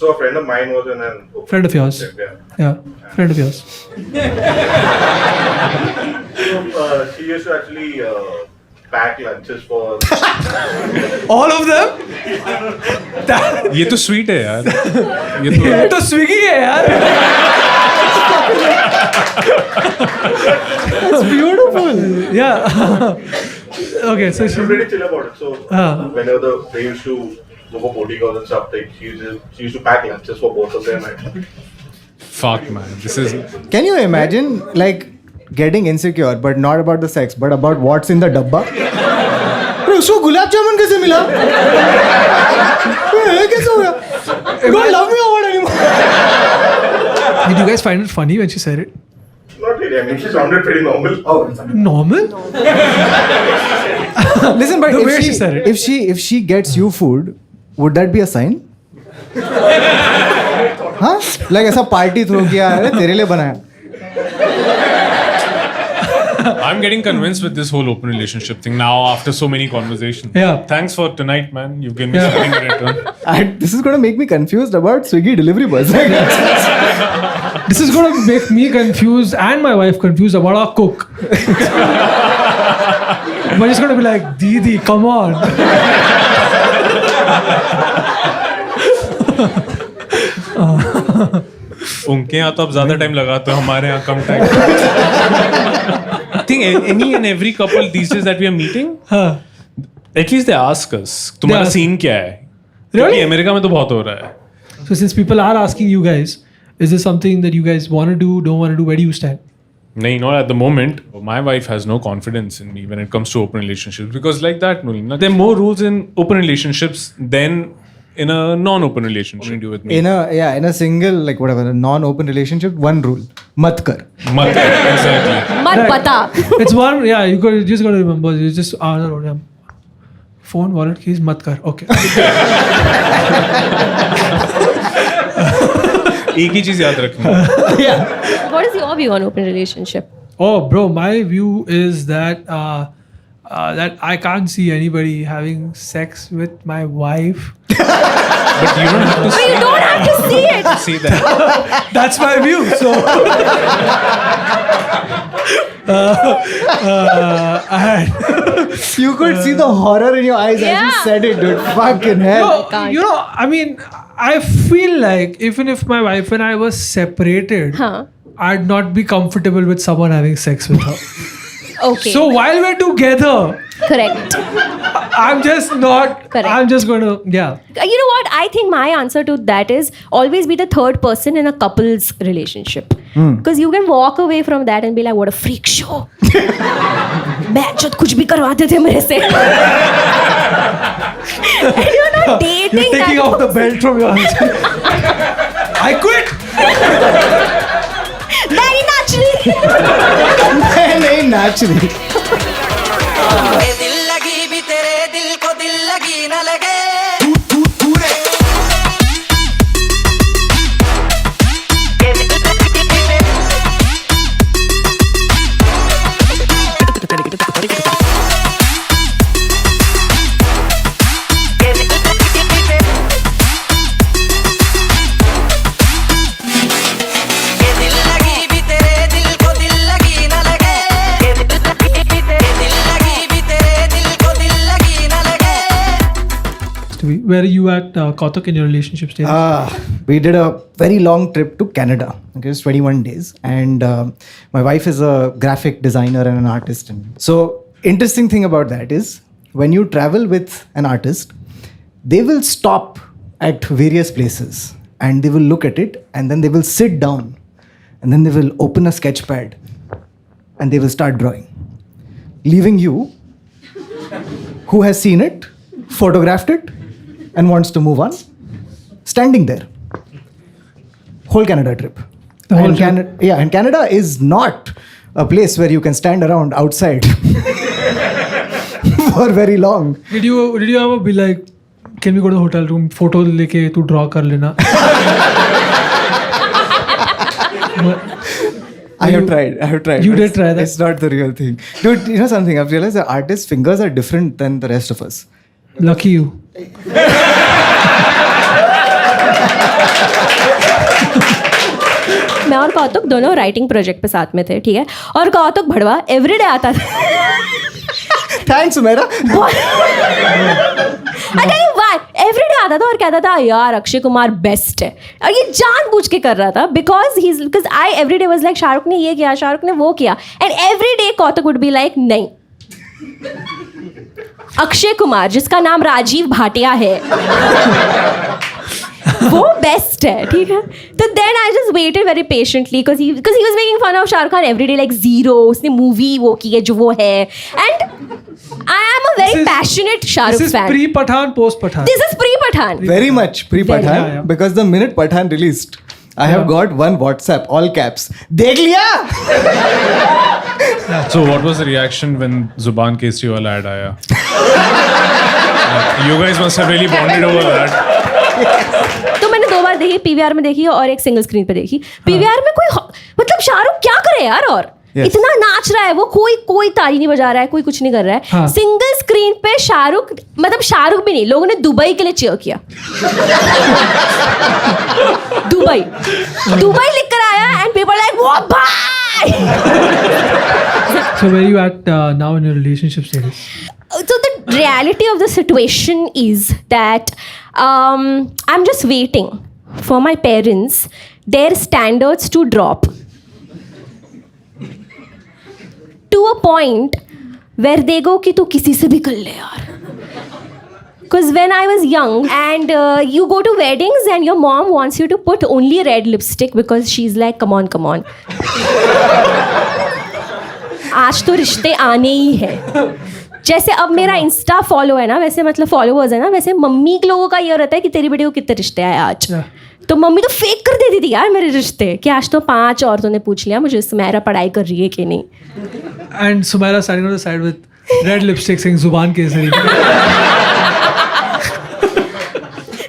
So a friend of mine was in an Friend of yours. Yeah, friend of yours. So she used to actually pack lunches for. All of them? ये तो sweet है यार. ये तो Swiggy है यार. That's beautiful. Yeah. Okay, so She's pretty chill about it. So whenever they used to go for bodyguards and stuff, like she used to pack lunches for both of them. Fuck man, this is. Can you imagine like getting insecure, but not about the sex, but about what's in the dabba? उसको गुलाब जामुन कैसे मिला? कैसे हो गया? Don't love me or what anymore? Did you guys find it funny when she said it? Not really. I mean, she sounded pretty normal. Normal? Listen, but The way she said it. if she gets you food, would that be a sign? हाँ? Like ऐसा party throw किया है तेरे लिए बनाया. I'm getting convinced with this whole open relationship thing now after so many conversations. Yeah. Thanks for tonight, man. You've given me something in return. This is going to make me confused about Swiggy delivery boys. This is going to make me confused and my wife confused about our cook. We're just going to be like, Didi, come on. उनके यहाँ तो अब ज्यादा time लगाते हो, हमारे यहाँ कम time. I think any and every couple these days that we are meeting, at least they ask us, तुम्हारा scene क्या है? क्योंकि अमेरिका में तो बहुत हो रहा है. So since people are asking you guys, is this something that you guys want to do, don't want to do, where do you stand? No, not at the moment. My wife has no confidence in me when it comes to open relationships because like that, Nolina, there are more rules in open relationships than in a non-open relationship. Do with me. In a single, like whatever, a non-open relationship, one rule: mat kar. Exactly. Mat bata. It's one, yeah, you just got to remember, you just, phone, wallet, keys, mat kar. Okay. एक ही चीज याद रखना. What is your view on open relationship? Oh, bro, my view is that that I can't see anybody having sex with my wife. But you don't have to But you don't have to see it. see that. That's my view. So, You could see the horror in your eyes as you Yeah. said it, dude. Fucking hell. can't. you know, I mean, I feel like even if my wife and I were separated, I'd not be comfortable with someone having sex with her. Okay. So while we're together, correct. I'm just not. Correct. I'm just going to, yeah. You know what? I think my answer to that is always be the third person in a couple's relationship. Because you can walk away from that and be like, what a freak show. बैचोद कुछ भी करवाते थे मेरे से. And you're not dating. You're taking that off the belt from your hands. I quit. Very naturally. नहीं naturally. दिल लगी भी तेरे दिल को दिल लगी न लगे. Where are you at, Kautuk, in your relationship stage? We did a very long trip to Canada. Okay, it was 21 days. And my wife is a graphic designer and an artist. And so interesting thing about that is when you travel with an artist, they will stop at various places and they will look at it and then they will sit down and then they will open a sketch pad and they will start drawing, leaving you, who has seen it, photographed it, and wants to move on, standing there. Whole Canada trip. And Canada is not a place where you can stand around outside for very long. Did you ever be like, can we go to the hotel room, photo leke tu draw kar lena? I have tried. You did try that? It's not the real thing. Dude, you know something? I've realized that artists' fingers are different than the rest of us. Lucky you. और कौतुक दोनों writing project पे साथ में थे, ठीक है, और कौतुक भड़वा एवरीडे आता था. Thanks, Sumaira. एवरीडे आता था और कहता था यार अक्षय कुमार बेस्ट है, और ये जानबूझ के कर रहा था because I everyday was like Shahrukh ने ये किया, शाहरुख ने वो किया, एंड एवरीडे कौतुक वुड बी लाइक नहीं, अक्षय कुमार जिसका नाम राजीव भाटिया है वो बेस्ट है, ठीक है. तो then I just waited very patiently because he was making fun of Shahrukh Khan everyday like zero, उसने मूवी वो की है जो वो है, and I am a very passionate Shahrukh This is fan. pre-Pathan, post-Pathan. This is pre-Pathan. Very much pre-Pathan, Yeah, yeah. because the minute Pathan released, I have got one WhatsApp, all caps. देख लिया? So what was the reaction when Zuban Kesri wala ad aaya? You guys must have really bonded over that. तो मैंने 2 बार देखी, PVR में देखी और एक single screen पे देखी. पीवीआर में कोई मतलब शाहरुख क्या करे यार, और Yes. इतना नाच रहा है वो, कोई ताली नहीं बजा रहा है, कोई कुछ नहीं कर रहा है. हाँ. सिंगल स्क्रीन पे शाहरुख, मतलब शाहरुख भी नहीं, लोगों ने दुबई के लिए चीयर किया. दुबई लिख कर आया एंड पीपल लाइक वो भाई. So where are you at now in your relationship status? So the reality of the situation is that I'm just waiting for my parents, their standards to drop to a point where they go कि तू किसी से भी कर ले यार. Because when I was young and you go to weddings and your mom wants you to put only red lipstick because she's like come on आज तो रिश्ते आने ही है. जैसे अब मेरा इंस्टा फॉलो है ना, वैसे मतलब फॉलोवर्स है ना, वैसे मम्मी के लोगों का ये रहता है कि तेरी बेटी को कितने रिश्ते आए आज. तो मम्मी तो फेक कर देती थी यार मेरे रिश्ते कि आज तो 5 औरतों ने पूछ लिया मुझे सुमैरा पढ़ाई कर रही है कि नहीं. And Sumaira standing on the side with red lipstick saying Zuban Kesari.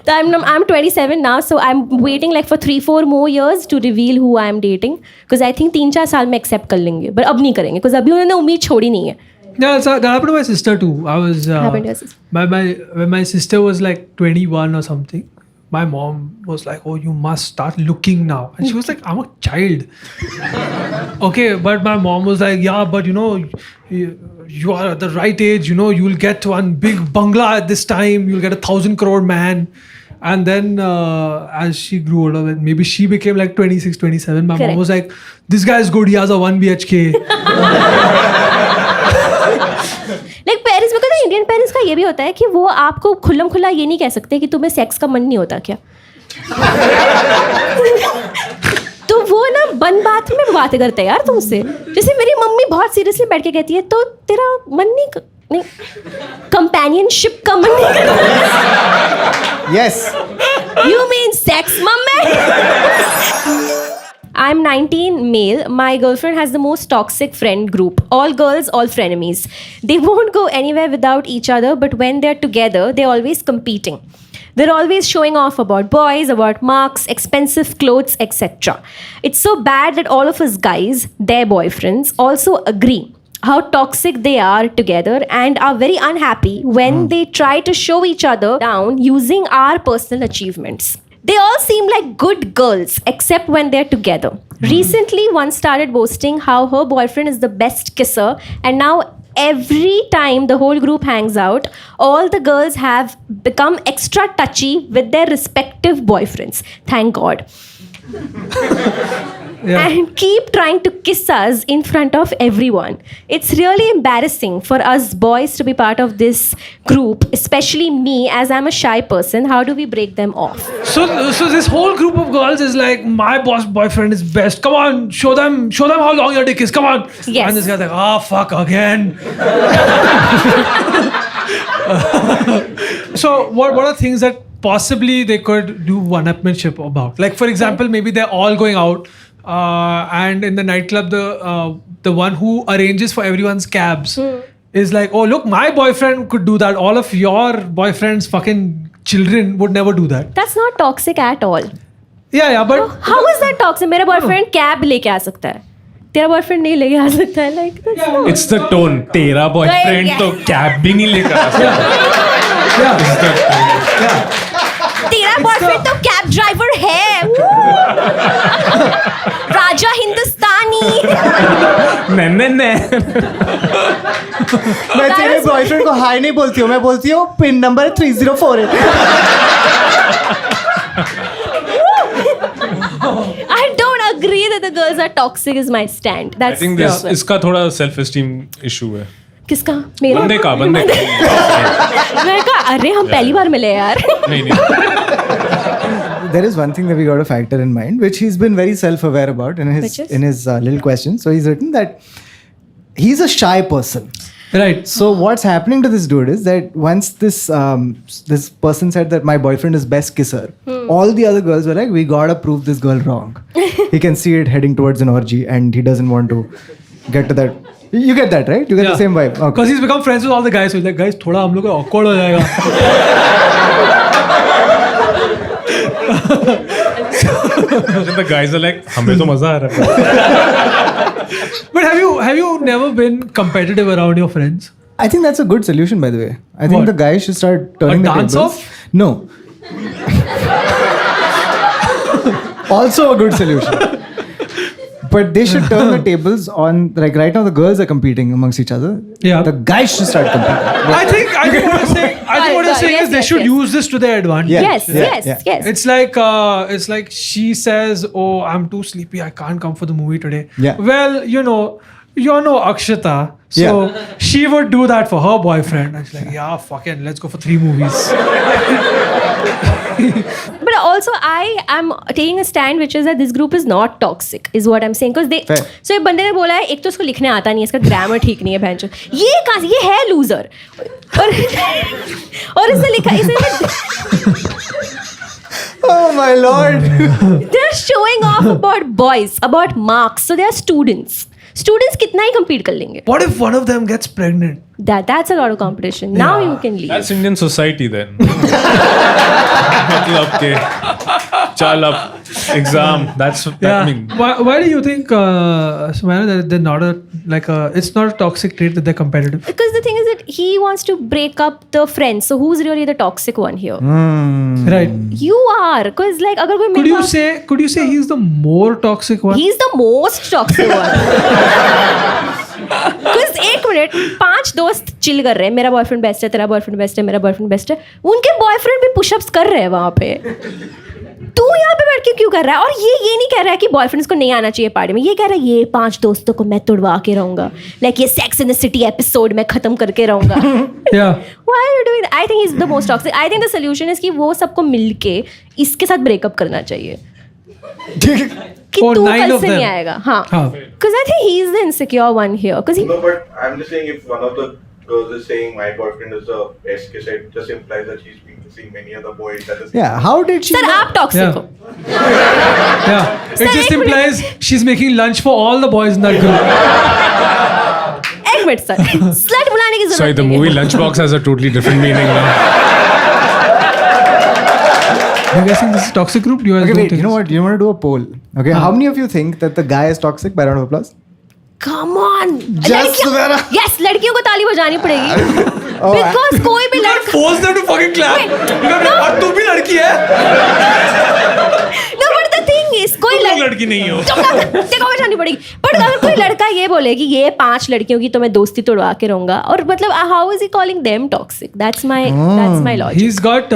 So I'm 27 now, so I'm waiting like for 3-4 more years to reveal who I'm dating, because I think 3-4 साल में accept कर लेंगे, but अब नहीं करेंगे because अभी उन्होंने उम्मीद छोड़ी नहीं है. Yeah, so that happened to my sister too. I was Happened to your sister. when my sister was like 21 or something. My mom was like, "Oh, you must start looking now," and she was like, "I'm a child." Okay, but my mom was like, "Yeah, but you know, you are at the right age. You know, you'll get one big bungalow at this time. You'll get 1,000 crore man." And then as she grew older, maybe she became like 26, 27. My Correct. mom was like, "This guy is good. He has a 1 BHK." Like parents, because Indian parents का ये भी होता है कि वो आपको खुल्लम खुल्ला ये नहीं कह सकते कि तुम्हें सेक्स का मन नहीं होता क्या. तो वो ना बन बात में बातें करते हैं यार तुमसे. जैसे मेरी मम्मी बहुत सीरियसली बैठ के कहती है तो तेरा मन नहीं कंपेनियनशिप का मन नहीं करता. Yes. You mean sex, mummy? I'm 19, male. My girlfriend has the most toxic friend group. All girls, all frenemies. They won't go anywhere without each other, but when they're together, they're always competing. They're always showing off about boys, about marks, expensive clothes, etc. It's so bad that all of us guys, their boyfriends, also agree how toxic they are together and are very unhappy when they try to show each other down using our personal achievements. They all seem like good girls except when they're together. Recently, one started boasting how her boyfriend is the best kisser, and now every time the whole group hangs out, all the girls have become extra touchy with their respective boyfriends. Thank God. Yeah. And keep trying to kiss us in front of everyone. It's really embarrassing for us boys to be part of this group, especially me as I'm a shy person. How do we break them off? So this whole group of girls is like, my boyfriend is best. Come on, show them how long your dick is. Come on. Yes. And this guy's like, oh fuck again. So what are things that possibly they could do one-upmanship about? Like for example, maybe they're all going out. And in the nightclub, the one who arranges for everyone's cabs is like, oh look, my boyfriend could do that. All of your boyfriend's fucking children would never do that. That's not toxic at all. Yeah, but How is that toxic? मेरा boyfriend cab लेके आ सकता है, तेरा boyfriend नहीं लेके आ सकता है. Like that's not. It's the tone. तेरा boyfriend Yeah. तो cab भी नहीं लेकर आ सकता. yeah, It's the tone. तेरा boyfriend तो cab driver है. मैं तेरे बॉयफ्रेंड को हाय नहीं बोलती हूँ, मैं बोलती हूँ pin number 3048. I don't agree that the girls are toxic is my stand. I That's think this इसका थोड़ा self esteem issue है. किसका? मेरा? बंदे का. मैं कहा अरे हम पहली बार मिले यार. नहीं. There is one thing that we got to factor in mind, which he's been very self-aware about in Which is? his little question. So he's written that he's a shy person. Right. So what's happening to this dude is that once this person said that my boyfriend is best kisser, all the other girls were like, we gotta prove this girl wrong. He can see it heading towards an orgy, and he doesn't want to get to that. You get that, right? You get the same vibe. Okay. Because he's become friends with all the guys. So he's like, guys, थोड़ा हम लोग को awkward हो जाएगा. The guys are like, हमें तो मजा आ रहा है. But have you never been competitive around your friends? I think that's a good solution, by the way. I think What? the guys should start turning the dance tables. off? No. Also a good solution. But they should turn the tables on, like right now the girls are competing amongst each other. Yeah. The guys should start competing. I think what you're saying, Yes, is they yes, should yes. use this to their advantage. Yeah. Yes. It's like she says, "Oh, I'm too sleepy. I can't come for the movie today." Yeah. Well, you're no Akshata, so she would do that for her boyfriend. And she's like, "Yeah, fucking, let's go for 3 movies." But also I am taking a stand which is that this group is not toxic is what I'm saying because they Fair. so एक बंदे ने बोला है एक तो उसको लिखने आता नहीं है इसका ग्रामर ठीक नहीं है भैंचो ये है लूजर और इसने लिखा इसे Oh my lord. they're showing off about boys about marks so they are students कितना ही compete कर लेंगे What if one of them gets pregnant? that's a lot of competition now you can leave That's Indian society then. मतलब के चल अब exam. That's that Yeah. mean. Why do you think, Sumaira, that they're not it's not a toxic trait that they're competitive? because the thing is that he wants to break up the friends so who's really the toxic one here Right. you are because like अगर कोई Could mill you say he's the more toxic one? He's the most toxic one. Because 1 minute 5 दोस्त chill कर रहे हैं मेरा boyfriend best है तेरा boyfriend best है मेरा बॉयफ्रेंड बेस्ट है उनके बॉयफ्रेंड भी पुशअप्स कर रहे हैं वहां पे तू यहाँ पे बैठ के क्यों कर रहा है और ये नहीं कह रहा है कि बॉयफ्रेंड्स को नहीं आना चाहिए पार्टी में ये कह रहा है ये 5 दोस्तों को मैं तुड़वा के रहूंगा लाइक ये sex in the city episode में खत्म करके रहूंगा Yeah. Why are you doing that? I think he's the most toxic. I think the solution is कि वो सबको मिलके इसके साथ ब्रेकअप करना चाहिए कि Oh, तू 9 कल of से them. नहीं आएगा हाँ हाँ. because I think he's the insecure one here because he No, but I'm just saying if one of the girls is saying my boyfriend is a best kisser, it just implies that she's been kissing many other boys at the same Yeah, how did she sir know? आप toxic Yeah. हो Yeah. It Sir, just एक minute. implies she's making lunch for all the boys in that group. एक minute sir slot बुलाने की Sorry, जरूरत the नहीं movie Lunchbox has a totally different meaning now. You're guessing this is toxic group? You guys Okay, don't wait, think you know this? what? You want to do a poll. Okay, how many of you think that the guy is toxic? By round of applause. Come on Just Sumaira. Yes लड़कियों को ताली बजानी पड़ेगी Oh, because कोई भी You can't लड़का force them to fucking clap. Wait, You can't no. तू भी लड़की है. No but the thing is कोई तुम लोग लड़की नहीं हो. देखो बजानी पड़ेगी बट अगर कोई लड़का ये बोले कि ये 5 लड़कियों की तो मैं दोस्ती तोड़वा के रहूंगा और मतलब how is he calling them toxic that's my logic He's got,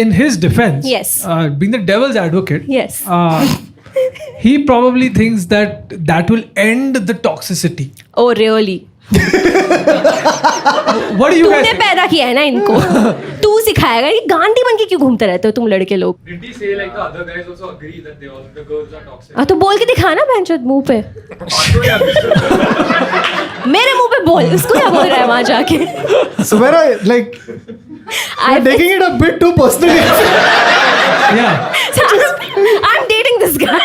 in his defense, Yes. being the devil's advocate, Yes. he probably thinks that will end the toxicity. Oh really What do you guys तूने think? पैदा किया है ना इनको तू सिखाएगा ये गांडी बन के क्यों घूमते रहते हो तुम लड़के लोग Did he say like the other guys also agree that the girls are toxic? तो बोल के दिखा ना बहनचोद मुंह पे मेरे मुंह पे बोल उसको क्या बोल रहा है वहां जाके Sumaira, like, you're taking it a bit too personally. Yeah. I'm dating this guy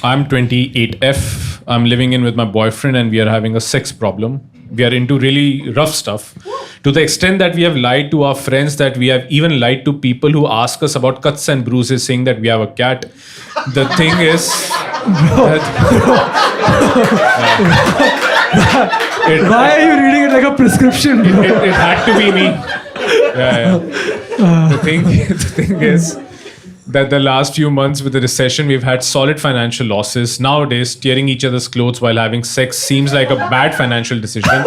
I'm 28F. I'm living in with my boyfriend and we are having a sex problem. We are into really rough stuff. To the extent that we have lied to our friends, that we have even lied to people who ask us about cuts and bruises, saying that we have a cat. The thing is, Why are you reading it like a prescription? bro? it had to be me. Yeah. The thing is, that the last few months with the recession, we've had solid financial losses. Nowadays, tearing each other's clothes while having sex seems like a bad financial decision.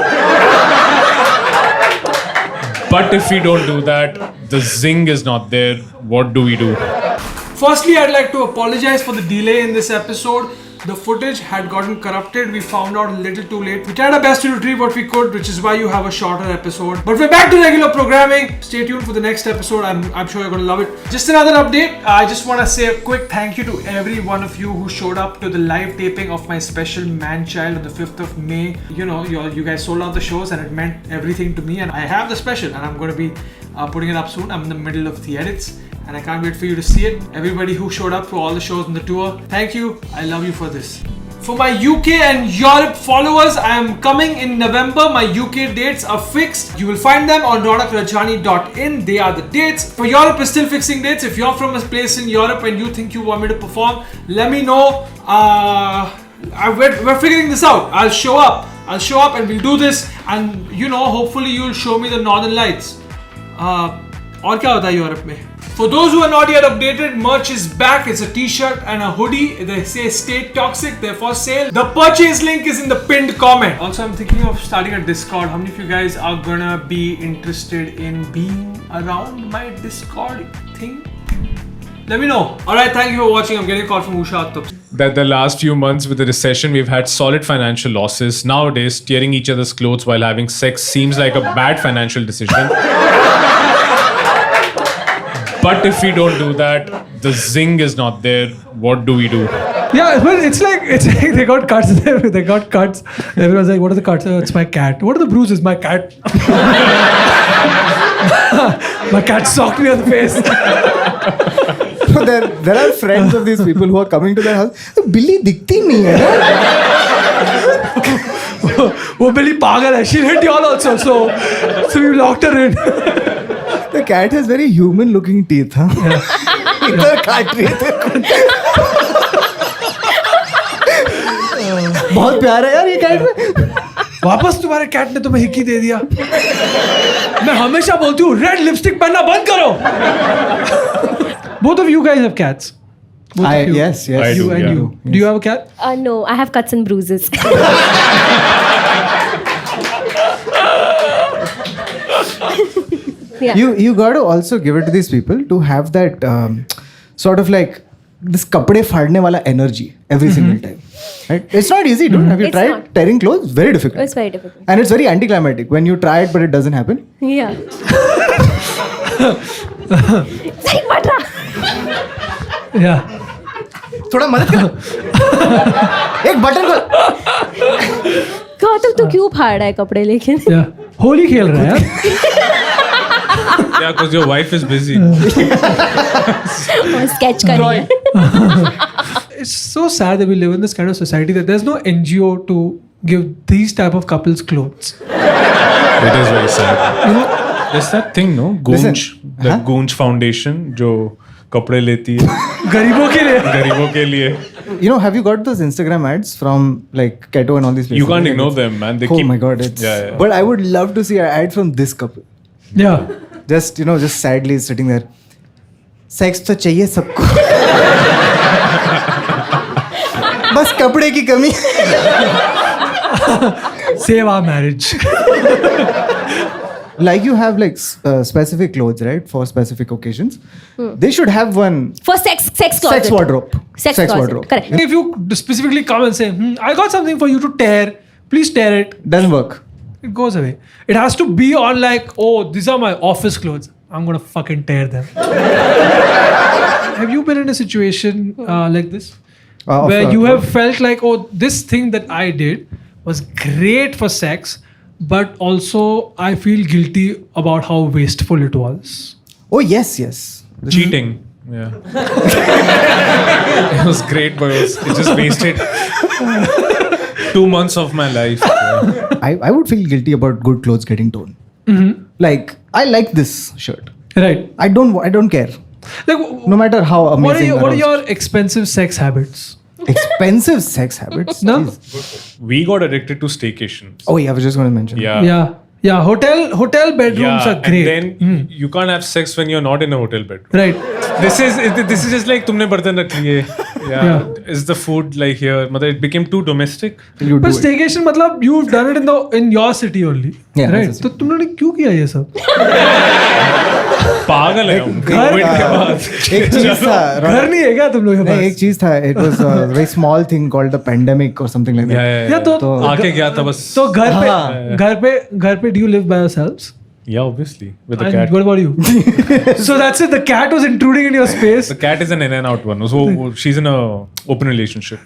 But if we don't do that, the zing is not there. What do we do? Firstly, I'd like to apologize for the delay in this episode. The footage had gotten corrupted. We found out a little too late. We tried our best to retrieve what we could, which is why you have a shorter episode. But we're back to regular programming. Stay tuned for the next episode. I'm sure you're going to love it. Just another update. I just want to say a quick thank you to every one of you who showed up to the live taping of my special Man-Child on the 5th of May. You know, you guys sold out the shows and it meant everything to me. And I have the special and I'm going to be putting it up soon. I'm in the middle of the edits. And I can't wait for you to see it. Everybody who showed up for all the shows on the tour, thank you. I love you for this. For my UK and Europe followers, I am coming in November. My UK dates are fixed. You will find them on ronakrajani.in. They are the dates. For Europe, we're still fixing dates. If you're from a place in Europe and you think you want me to perform, let me know. We're figuring this out. I'll show up and we'll do this. And you know, hopefully you'll show me the Northern Lights. और क्या होता है Europe में? For those who are not yet updated, merch is back. It's a t-shirt and a hoodie. They say stay toxic. They're for sale. The purchase link is in the pinned comment. Also, I'm thinking of starting a Discord. How many of you guys are gonna be interested in being around my Discord thing? Let me know. Alright, thank you for watching. I'm getting a call from Usha Attup. That the last few months with the recession, we've had solid financial losses. Nowadays, tearing each other's clothes while having sex seems like a bad financial decision. But if we don't do that, the zing is not there. What do we do? Yeah, well, it's like they got cuts. They got cuts. Everyone's like, "What are the cuts? It's my cat." What are the bruises? My cat. My cat socked me on the face. So there are friends of these people who are coming to their house. Billy दिखती नहीं है ना? वो Billy पागल है. She hit y'all also, so we locked her in. The cat has very human looking teeth, huh? इधर काट रही है तेरे को. बहुत प्यारा है यार ये कैट में. वापस तुम्हारे कैट ने तुम्हें हिक्की दे दिया. मैं हमेशा बोलती हूँ रेड लिपस्टिक पहनना बंद करो. Both of you guys have cats. Both of you. Yes. I do, You and yeah. you. Do you have a cat? No, I have cuts and bruises. Yeah. You got to also give it to these people to have that sort of like this kapde फाड़ने वाला energy every single time. Right? It's not easy, dude. Have you It's tried not. tearing clothes? Very difficult. It's very difficult. And it's very anticlimactic when you try it but it doesn't happen. Yeah. Side पट रहा. Yeah. थोड़ा मदद कर. एक button को. गौतम तू क्यों फाड़ रहा है कपड़े लेकिन? Yeah. होली खेल रहा है यार. Yeah, because your wife is busy. Sketch कर रही है. It's so sad that we live in this kind of society that there's no NGO to give these type of couples clothes. It is very sad. There's that thing, no? Goonj. Listen, The huh? Goonj Foundation, जो कपड़े लेती है गरीबों के लिए. गरीबों के लिए. You know, have you got those Instagram ads from like Keto and all these places? You can't ignore them, man. They Oh keep. my god, it's. Yeah. But I would love to see an ad from this couple. Yeah. Just sadly sitting there. Sex तो चाहिए सबको. बस कपड़े की कमी. Save our marriage. Like you have like specific clothes, right, for specific occasions. They should have one For sex closet. sex wardrobe. Sex closet. Correct. If you specifically come and say, I got something for you to tear, please tear it. Doesn't work. It goes away. It has to be on like, oh, these are my office clothes. I'm gonna fucking tear them. Have you been in a situation like this? Where you have felt like, oh, this thing that I did was great for sex, but also I feel guilty about how wasteful it was. Oh yes. Cheating. Yeah. It was great, but it just wasted 2 months of my life. Yeah. I would feel guilty about good clothes getting torn. Like I like this shirt. Right. I don't care. Like, No matter how amazing. what are your expensive sex habits? expensive sex habits? No? Jeez. We got addicted to staycations. Oh yeah, I was just going to mention. Yeah. Yeah. Yeah, hotel bedrooms are great. And then you can't have sex when you're not in a hotel bedroom. Right. This is just like तुमने बर्तन रख लिए. Yeah. Is the food like here? मतलब it became too domestic. You But do it. staycation मतलब you've done it in your city only. Yeah, right. that's तो तुमने क्यों किया ये सब? पागल है हम. घर COVID के बाद. एक चीज था घर नहीं है क्या तुम लोग के नहीं, पास? एक चीज था. It was a very small thing called the pandemic or something like that. Yeah. या तो आके गया था बस. तो घर पे do you live by yourselves? Yeah, obviously with the And cat. what about you? So that's it. The cat was intruding in your space. The cat is an in and out one. So she's in a open relationship.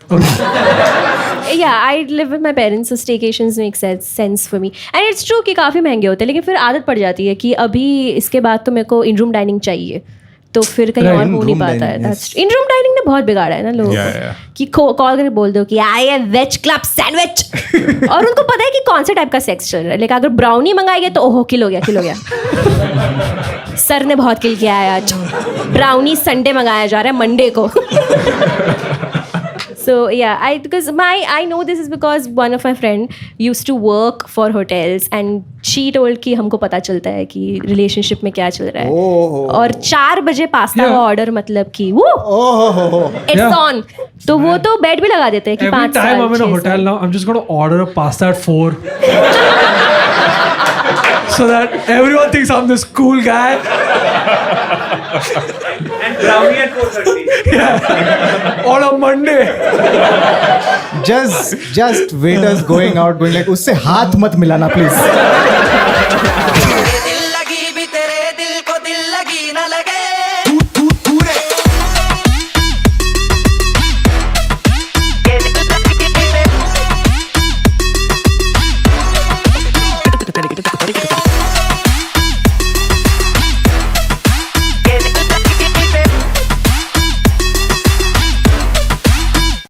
Yeah, I live with my parents, so staycations make sense for me. And it's true कि काफ़ी महंगे होते हैं, लेकिन फिर आदत पड़ जाती है कि अभी इसके बाद तो मेरे को इन रूम डाइनिंग चाहिए, तो फिर कहीं और हो नहीं पाता है. इन रूम डाइनिंग ने बहुत बिगाड़ा है ना लोगों को, कि कॉल करके बोल दो कि I am veg club sandwich, और उनको पता है कि कौन से टाइप का सेक्स चल रहा है. लेकिन अगर ब्राउनी मंगाएंगे तो ओहो किल हो गया. सर ने बहुत किल किया है आज. ब्राउनी संडे मंगाया जा रहा है, मंडे को. So yeah, I know this is because one of my friend used to work for hotels and she told कि हमको पता चलता है कि relationship में क्या चल रहा है. और 4 बजे पास्ता का ऑर्डर मतलब कि वो it's on. तो वो तो बेड भी लगा देते हैं कि 5 Every time I'm in a hotel now, I'm just going to order a pasta at 4. So that everyone thinks I'm this cool guy. And brownie at 4:30. On a Monday. Just waiters going out, going like, उससे हाथ मत मिलाना please.